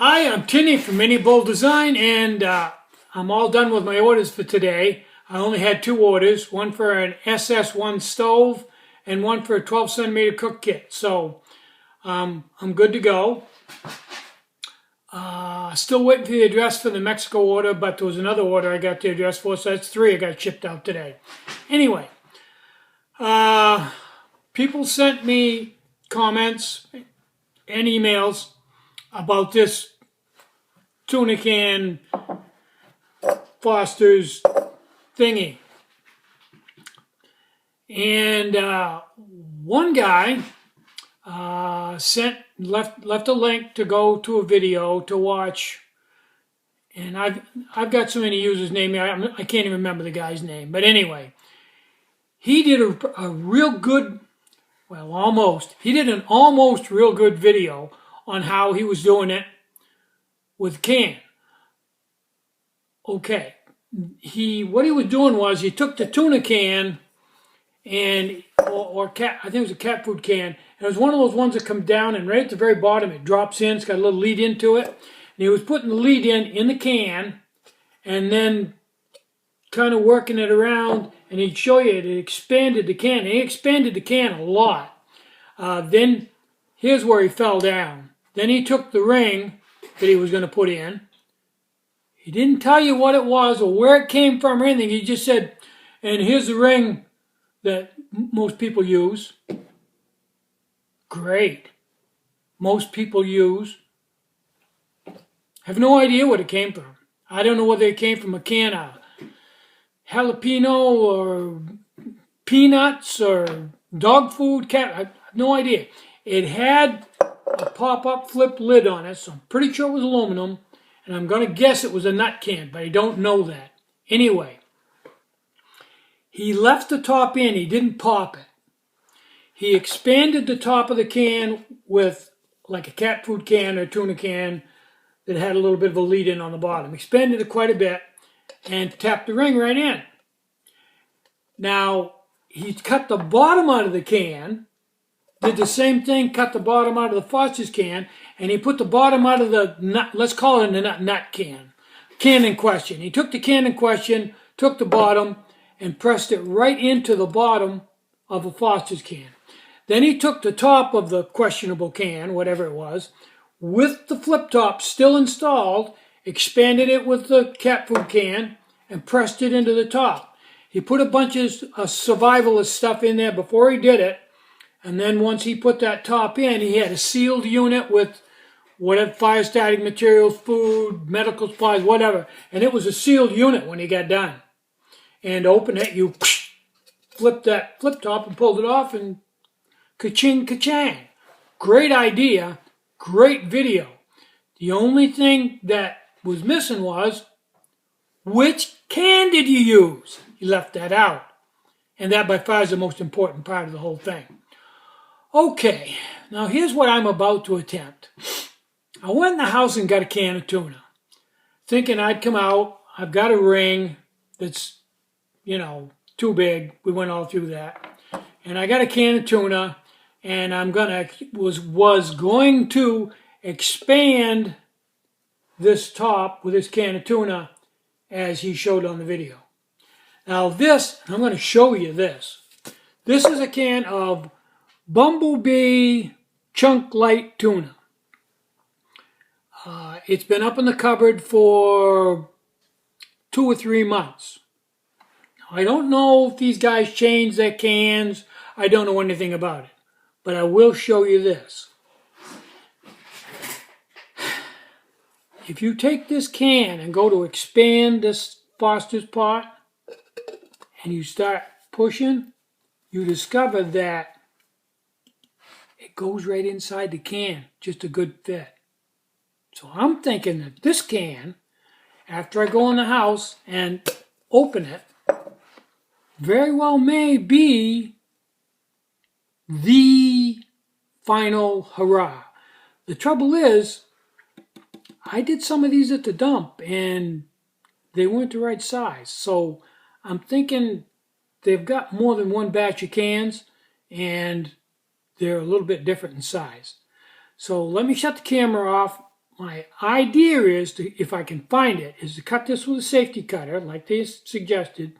Hi, I'm Tinny from Mini Bowl Design, and I'm all done with my orders for today. I only had two orders, one for an SS1 stove and one for a 12 centimeter cook kit. So I'm good to go. Still waiting for the address for the Mexico order, but there was another order I got the address for, so that's three I got shipped out today. Anyway, people sent me comments and emails about this tuna can Foster's thingy. And one guy left a link to go to a video to watch, and I've got so many users named me, I can't even remember the guy's name. But anyway, he did a real good, well, almost. He did an almost real good video on how he was doing it with can. Okay, what he was doing was he took the tuna can and or cat, I think it was a cat food can. And it was one of those ones that come down and right at the very bottom it drops in. It's got a little lead into it. And he was putting the lead in the can and then kind of working it around, and he'd show you it expanded the can. And he expanded the can a lot. Then here's where he fell down. Then he took the ring that he was going to put in. He didn't tell you what it was or where it came from or anything. He just said, and here's the ring that most people use. Great. Most people use. Have no idea what it came from. I don't know whether it came from a can of jalapeno or peanuts or dog food, cat. I have no idea. It had a pop-up flip lid on it, so I'm pretty sure it was aluminum. And I'm going to guess it was a nut can, but I don't know that. Anyway, he left the top in. He didn't pop it. He expanded the top of the can with like a cat food can or tuna can that had a little bit of a lead in on the bottom. Expanded it quite a bit and tapped the ring right in. Now, he cut the bottom out of the can, did the same thing, cut the bottom out of the Foster's can, and he put the bottom out of the nut, let's call it a nut can in question. He took the can in question, took the bottom, and pressed it right into the bottom of a Foster's can. Then he took the top of the questionable can, whatever it was, with the flip top still installed, expanded it with the cat food can, and pressed it into the top. He put a bunch of survivalist stuff in there before he did it, and then once he put that top in, he had a sealed unit with whatever, fire starting materials, food, medical supplies, whatever. And it was a sealed unit when he got done. And open it, you flip that flip top and pulled it off, and ka-ching, ka-chang. Great idea, great video. The only thing that was missing was, which can did you use? He left that out. And that by far is the most important part of the whole thing. Okay, now here's what I'm about to attempt. I went in the house and got a can of tuna, thinking I'd come out. I've got a ring that's, too big. We went all through that. And I got a can of tuna, and was going to expand this top with this can of tuna as he showed on the video. Now this, I'm going to show you this. This is a can of Bumblebee Chunk Light Tuna. It's been up in the cupboard for 2 or 3 months. Now, I don't know if these guys change their cans. I don't know anything about it. But I will show you this. If you take this can and go to expand this Foster's pot, and you start pushing, you discover that it goes right inside the can, just a good fit. So I'm thinking that this can, after I go in the house and open it, very well may be the final hurrah. The trouble is, I did some of these at the dump and they weren't the right size. So I'm thinking they've got more than one batch of cans and they're a little bit different in size. So let me shut the camera off. my idea is to, if I can find it, is to cut this with a safety cutter, like they suggested,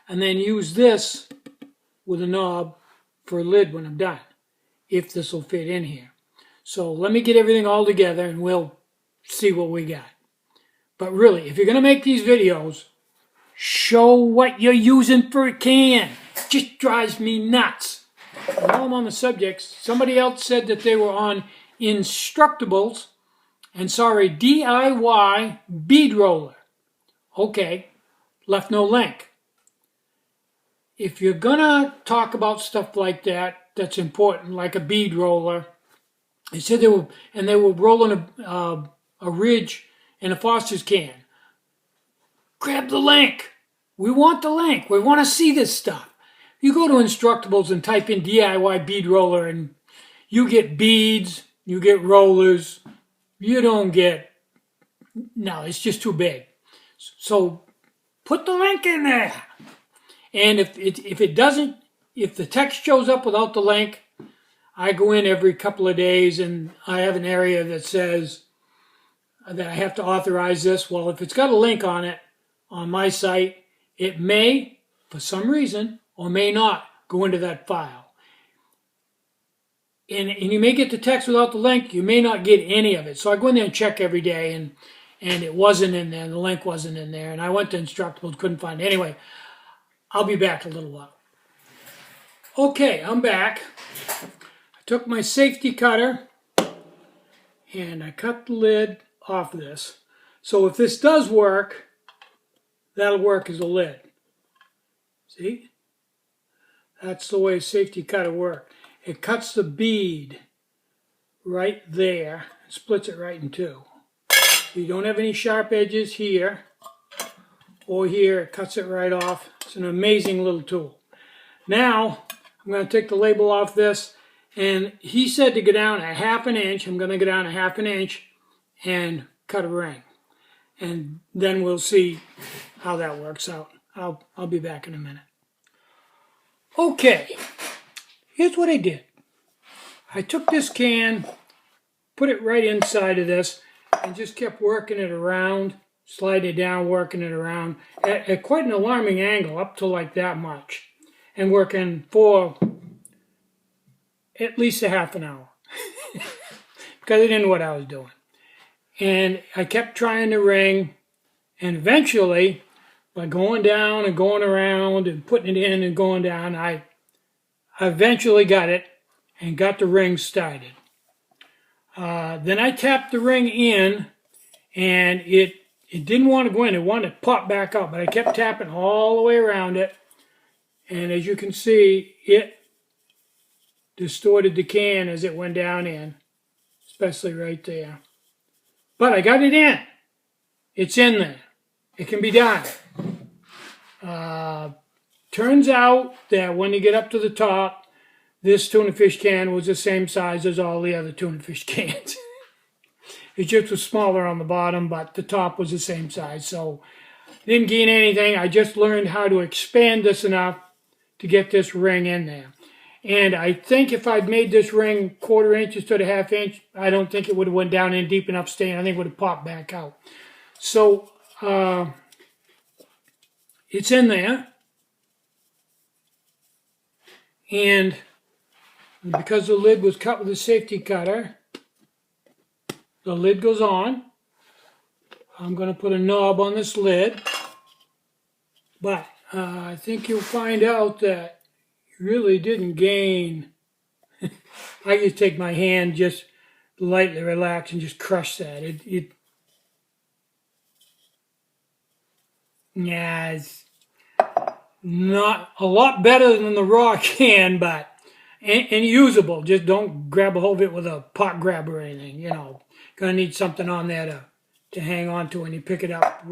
and then use this with a knob for a lid when I'm done, if this will fit in here. So let me get everything all together and we'll see what we got. But really, if you're going to make these videos, show what you're using for a can. It just drives me nuts. While I'm on the subject, somebody else said that they were on Instructables and saw a DIY bead roller. Okay, left no link. If you're gonna talk about stuff like that, that's important, like a bead roller, they said they were rolling a ridge in a Foster's can. Grab the link. We want the link. We want to see this stuff. You go to Instructables and type in DIY bead roller and you get beads, you get rollers. You don't get, no, it's just too big. So put the link in there. And if the text shows up without the link, I go in every couple of days and I have an area that says that I have to authorize this. Well, if it's got a link on it, on my site, it may, for some reason, or may not go into that file. And you may get the text without the link, you may not get any of it. So I go in there and check every day, and it wasn't in there, the link wasn't in there, and I went to Instructables, couldn't find it. Anyway, I'll be back in a little while. Okay, I'm back. I took my safety cutter, and I cut the lid off this. So if this does work, that'll work as a lid. See? That's the way a safety cutter works. It cuts the bead right there, splits it right in two. You don't have any sharp edges here or here. It cuts it right off. It's an amazing little tool. Now, I'm going to take the label off this, and he said to go down a ½ inch. I'm going to go down a ½ inch and cut a ring. And then we'll see how that works out. I'll be back in a minute. Okay, here's what I did. I took this can, put it right inside of this, and just kept working it around, sliding it down, working it around, at quite an alarming angle, up to like that much, and working for at least a ½ an hour, because I didn't know what I was doing. And I kept trying the ring, and eventually, by going down and going around and putting it in and going down, I eventually got it and got the ring started. Then I tapped the ring in, and it didn't want to go in. It wanted to pop back out, but I kept tapping all the way around it. And as you can see, it distorted the can as it went down in, especially right there. But I got it in. It's in there. It can be done. Turns out that when you get up to the top, this tuna fish can was the same size as all the other tuna fish cans. It just was smaller on the bottom, but the top was the same size. So didn't gain anything. I just learned how to expand this enough to get this ring in there. And I think if I'd made this ring 1/4 inch instead of ½ inch, I don't think it would have went down in deep enough stain. I think it would have popped back out. So it's in there. And because the lid was cut with a safety cutter, the lid goes on. I'm going to put a knob on this lid. But I think you'll find out that you really didn't gain. I just take my hand, just lightly relax and just crush that. Yeah, it's not a lot better than the raw can, but and usable. Just don't grab a hold of it with a pot grabber or anything. You know, gonna need something on there to hang on to when you pick it up.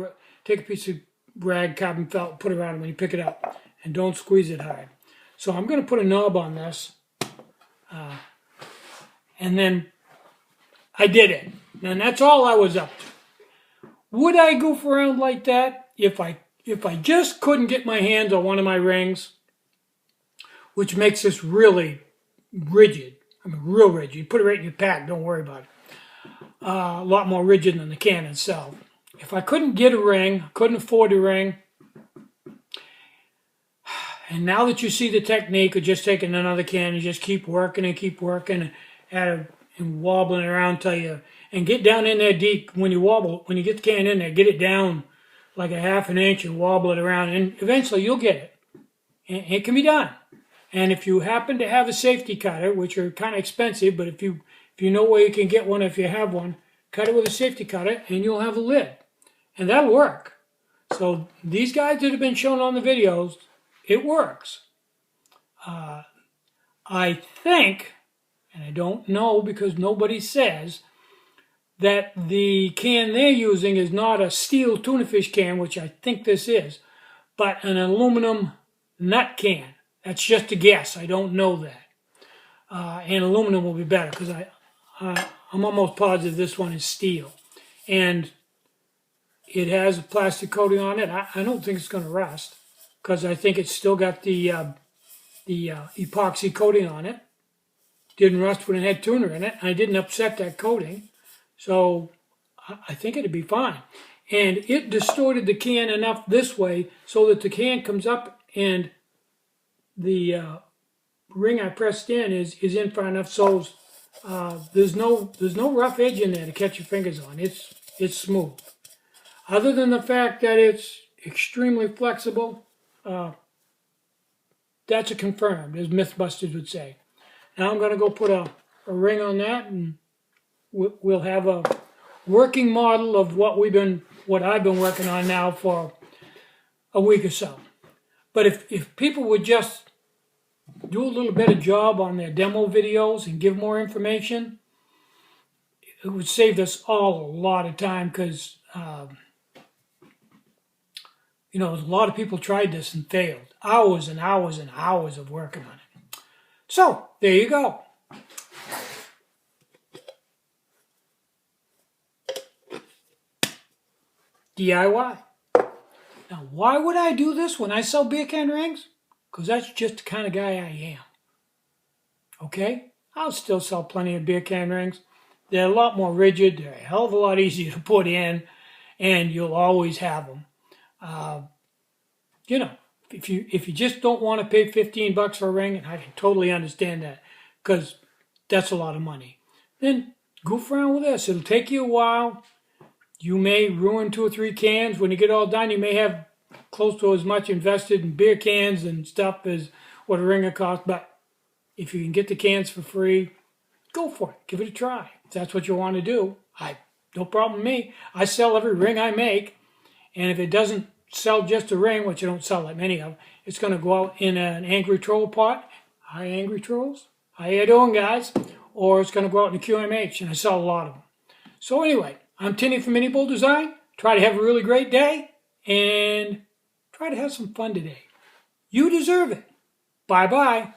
Take a piece of rag, carbon felt, put it around it when you pick it up, and don't squeeze it hard. So I'm gonna put a knob on this, and then I did it. And that's all I was up to. Would I goof around like that if I just couldn't get my hands on one of my rings, which makes this really rigid? I mean, real rigid. You put it right in your pack, don't worry about it. a lot more rigid than the can itself. If I couldn't get a ring, couldn't afford a ring, and now that you see the technique of just taking another can and just keep working at it and wobbling it around till you, and get down in there deep when you wobble, when you get the can in there, get it down like a half an inch and wobble it around, and eventually you'll get it. And it can be done. And if you happen to have a safety cutter, which are kind of expensive, but if you know where you can get one, if you have one, cut it with a safety cutter and you'll have a lid. And that'll work. So these guys that have been shown on the videos, it works. I think, and I don't know because nobody says, that the can they're using is not a steel tuna fish can, which I think this is, but an aluminum nut can. That's just a guess. I don't know that. And aluminum will be better because I'm almost positive this one is steel. And it has a plastic coating on it. I don't think it's going to rust because I think it's still got the epoxy coating on it. Didn't rust when it had tuna in it. I didn't upset that coating. So I think it'd be fine. And it distorted the can enough this way so that the can comes up and the ring I pressed in is in far enough so there's no rough edge in there to catch your fingers on. It's smooth. Other than the fact that it's extremely flexible, that's a confirmed, as Mythbusters would say. Now I'm going to go put a ring on that, and we'll have a working model of what I've been working on now for a week or so. But if people would just do a little better job on their demo videos and give more information, it would save us all a lot of time because, a lot of people tried this and failed. Hours and hours and hours of working on it. So, there you go. DIY. Now, why would I do this when I sell beer can rings? Because that's just the kind of guy I am. Okay? I'll still sell plenty of beer can rings. They're a lot more rigid. They're a hell of a lot easier to put in. And you'll always have them. If you just don't want to pay $15 for a ring, and I can totally understand that, because that's a lot of money, then goof around with this. It'll take you a while. You may ruin 2 or 3 cans. When you get all done, you may have close to as much invested in beer cans and stuff as what a ring will cost. But if you can get the cans for free, go for it. Give it a try. If that's what you want to do, no problem with me. I sell every ring I make. And if it doesn't sell just a ring, which I don't sell that many of, it's going to go out in an Angry Troll pot. Hi, Angry Trolls. How you doing, guys? Or it's going to go out in a QMH, and I sell a lot of them. So anyway, I'm Tinny from Mini Bull Design. Try to have a really great day, and try to have some fun today. You deserve it. Bye-bye.